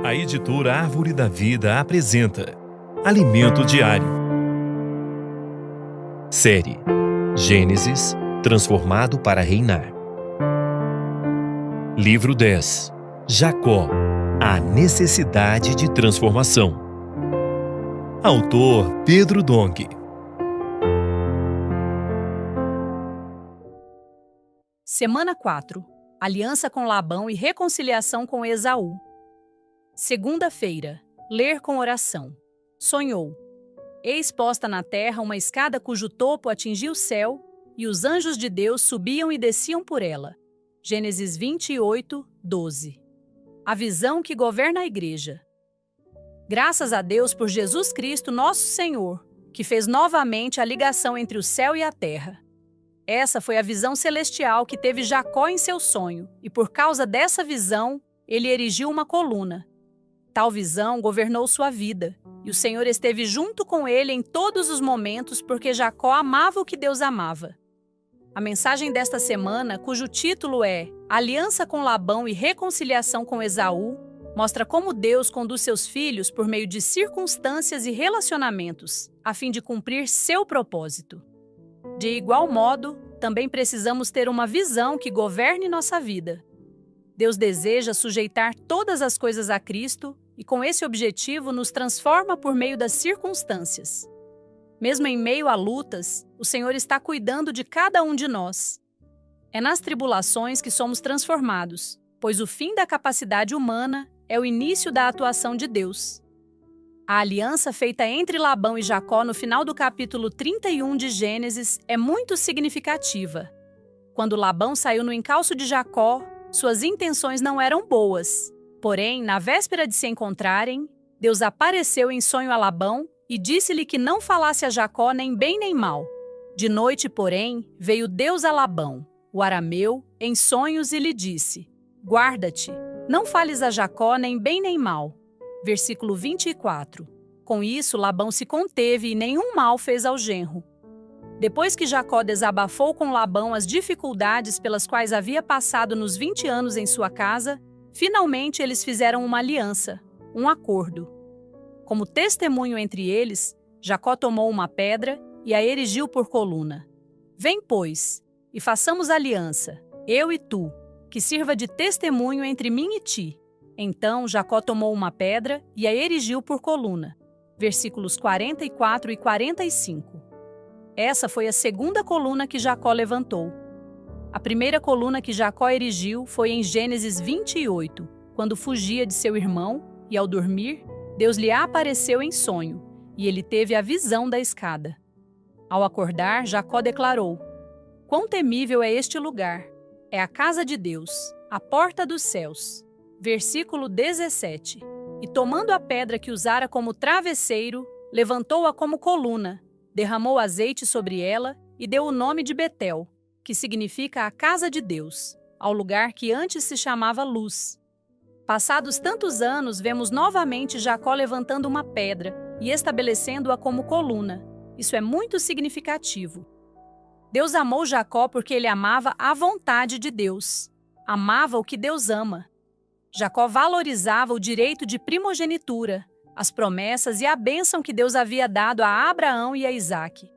A editora Árvore da Vida apresenta Alimento Diário. Série Gênesis, transformado para reinar. Livro 10. Jacó, a necessidade de transformação. Autor Pedro Dong. Semana 4. Aliança com Labão e reconciliação com Esaú. Segunda-feira. Ler com oração. Sonhou. Eis posta na terra uma escada cujo topo atingia o céu, e os anjos de Deus subiam e desciam por ela. Gênesis 28, 12. A visão que governa a igreja. Graças a Deus por Jesus Cristo, nosso Senhor, que fez novamente a ligação entre o céu e a terra. Essa foi a visão celestial que teve Jacó em seu sonho, e por causa dessa visão, ele erigiu uma coluna. Tal visão governou sua vida, e o Senhor esteve junto com ele em todos os momentos porque Jacó amava o que Deus amava. A mensagem desta semana, cujo título é Aliança com Labão e reconciliação com Esaú, mostra como Deus conduz seus filhos por meio de circunstâncias e relacionamentos, a fim de cumprir seu propósito. De igual modo, também precisamos ter uma visão que governe nossa vida. Deus deseja sujeitar todas as coisas a Cristo e, com esse objetivo, nos transforma por meio das circunstâncias. Mesmo em meio a lutas, o Senhor está cuidando de cada um de nós. É nas tribulações que somos transformados, pois o fim da capacidade humana é o início da atuação de Deus. A aliança feita entre Labão e Jacó no final do capítulo 31 de Gênesis é muito significativa. Quando Labão saiu no encalço de Jacó, suas intenções não eram boas. Porém, na véspera de se encontrarem, Deus apareceu em sonho a Labão e disse-lhe que não falasse a Jacó nem bem nem mal. De noite, porém, veio Deus a Labão, o arameu, em sonhos e lhe disse: Guarda-te, não fales a Jacó nem bem nem mal. Versículo 24. Com isso, Labão se conteve e nenhum mal fez ao genro. Depois que Jacó desabafou com Labão as dificuldades pelas quais havia passado nos 20 anos em sua casa, finalmente eles fizeram uma aliança, um acordo. Como testemunho entre eles, Jacó tomou uma pedra e a erigiu por coluna. Vem, pois, e façamos aliança, eu e tu, que sirva de testemunho entre mim e ti. Então Jacó tomou uma pedra e a erigiu por coluna. Versículos 44 e 45. Essa foi a segunda coluna que Jacó levantou. A primeira coluna que Jacó erigiu foi em Gênesis 28, quando fugia de seu irmão, e ao dormir, Deus lhe apareceu em sonho, e ele teve a visão da escada. Ao acordar, Jacó declarou: Quão temível é este lugar! É a casa de Deus, a porta dos céus. Versículo 17. E tomando a pedra que usara como travesseiro, levantou-a como coluna, derramou azeite sobre ela e deu o nome de Betel, que significa a casa de Deus, ao lugar que antes se chamava Luz. Passados tantos anos, vemos novamente Jacó levantando uma pedra e estabelecendo-a como coluna. Isso é muito significativo. Deus amou Jacó porque ele amava a vontade de Deus. Amava o que Deus ama. Jacó valorizava o direito de primogenitura, as promessas e a bênção que Deus havia dado a Abraão e a Isaque.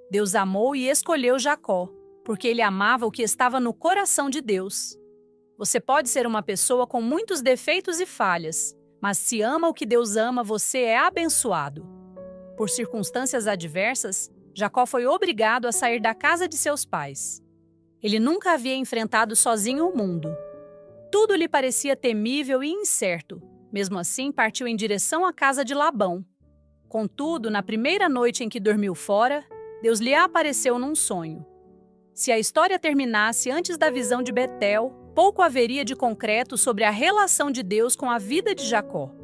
Deus amou e escolheu Jacó, porque ele amava o que estava no coração de Deus. Você pode ser uma pessoa com muitos defeitos e falhas, mas se ama o que Deus ama, você é abençoado. Por circunstâncias adversas, Jacó foi obrigado a sair da casa de seus pais. Ele nunca havia enfrentado sozinho o mundo. Tudo lhe parecia temível e incerto. Mesmo assim, partiu em direção à casa de Labão. Contudo, na primeira noite em que dormiu fora, Deus lhe apareceu num sonho. Se a história terminasse antes da visão de Betel, pouco haveria de concreto sobre a relação de Deus com a vida de Jacó.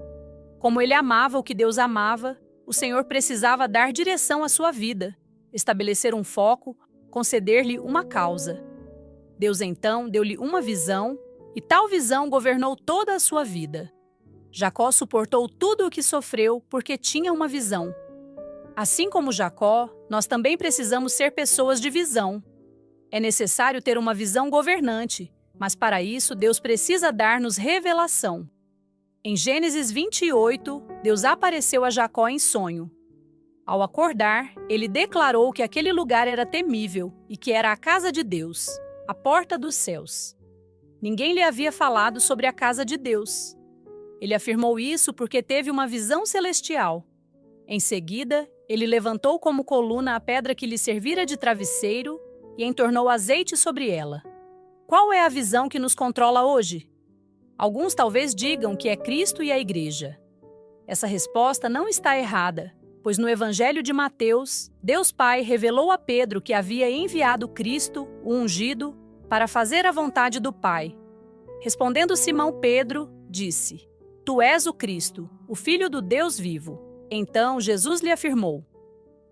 Como ele amava o que Deus amava, o Senhor precisava dar direção à sua vida, estabelecer um foco, conceder-lhe uma causa. Deus então deu-lhe uma visão, e tal visão governou toda a sua vida. Jacó suportou tudo o que sofreu porque tinha uma visão. Assim como Jacó, nós também precisamos ser pessoas de visão. É necessário ter uma visão governante, mas para isso Deus precisa dar-nos revelação. Em Gênesis 28, Deus apareceu a Jacó em sonho. Ao acordar, ele declarou que aquele lugar era temível e que era a casa de Deus, a porta dos céus. Ninguém lhe havia falado sobre a casa de Deus. Ele afirmou isso porque teve uma visão celestial. Em seguida, ele levantou como coluna a pedra que lhe servira de travesseiro e entornou azeite sobre ela. Qual é a visão que nos controla hoje? Alguns talvez digam que é Cristo e a Igreja. Essa resposta não está errada, pois no Evangelho de Mateus, Deus Pai revelou a Pedro que havia enviado Cristo, o ungido, para fazer a vontade do Pai. Respondendo Simão Pedro, disse: Tu és o Cristo, o Filho do Deus vivo. Então Jesus lhe afirmou: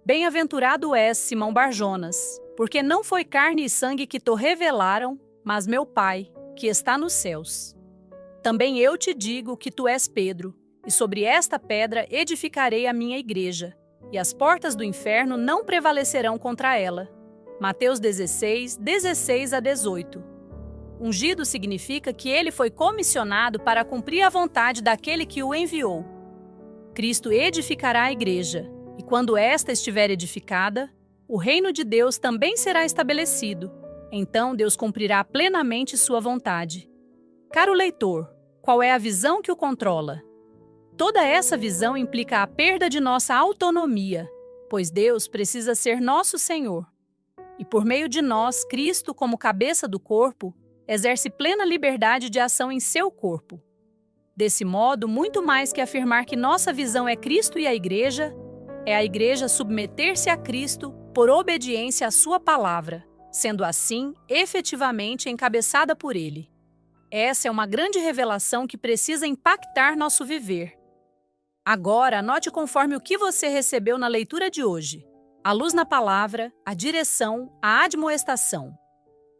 Bem-aventurado és, Simão Barjonas, porque não foi carne e sangue que te revelaram, mas meu Pai, que está nos céus. Também eu te digo que tu és Pedro, e sobre esta pedra edificarei a minha igreja, e as portas do inferno não prevalecerão contra ela. Mateus 16, 16 a 18. Ungido significa que ele foi comissionado para cumprir a vontade daquele que o enviou. Cristo edificará a igreja, e quando esta estiver edificada, o reino de Deus também será estabelecido. Então Deus cumprirá plenamente sua vontade. Caro leitor, qual é a visão que o controla? Toda essa visão implica a perda de nossa autonomia, pois Deus precisa ser nosso Senhor. E por meio de nós, Cristo, como cabeça do corpo, exerce plena liberdade de ação em seu corpo. Desse modo, muito mais que afirmar que nossa visão é Cristo e a Igreja, é a Igreja submeter-se a Cristo por obediência à sua palavra, sendo assim efetivamente encabeçada por Ele. Essa é uma grande revelação que precisa impactar nosso viver. Agora, anote conforme o que você recebeu na leitura de hoje: a luz na palavra, a direção, a admoestação.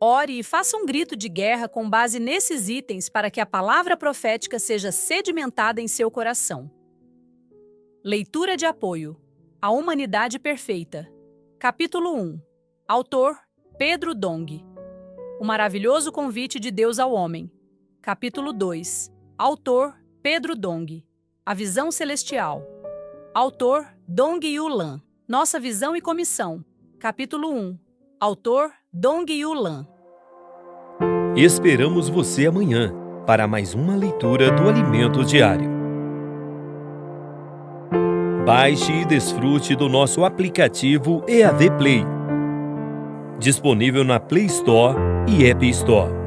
Ore e faça um grito de guerra com base nesses itens para que a palavra profética seja sedimentada em seu coração. Leitura de apoio: A Humanidade Perfeita. Capítulo 1. Autor: Pedro Dong. O Maravilhoso Convite de Deus ao Homem. Capítulo 2. Autor: Pedro Dong. A Visão Celestial. Autor: Dong Yulan. Nossa Visão e Comissão. Capítulo 1. Autor: Dong Yulan. Esperamos você amanhã para mais uma leitura do Alimento Diário. Baixe e desfrute do nosso aplicativo EAD Play, disponível na Play Store e App Store.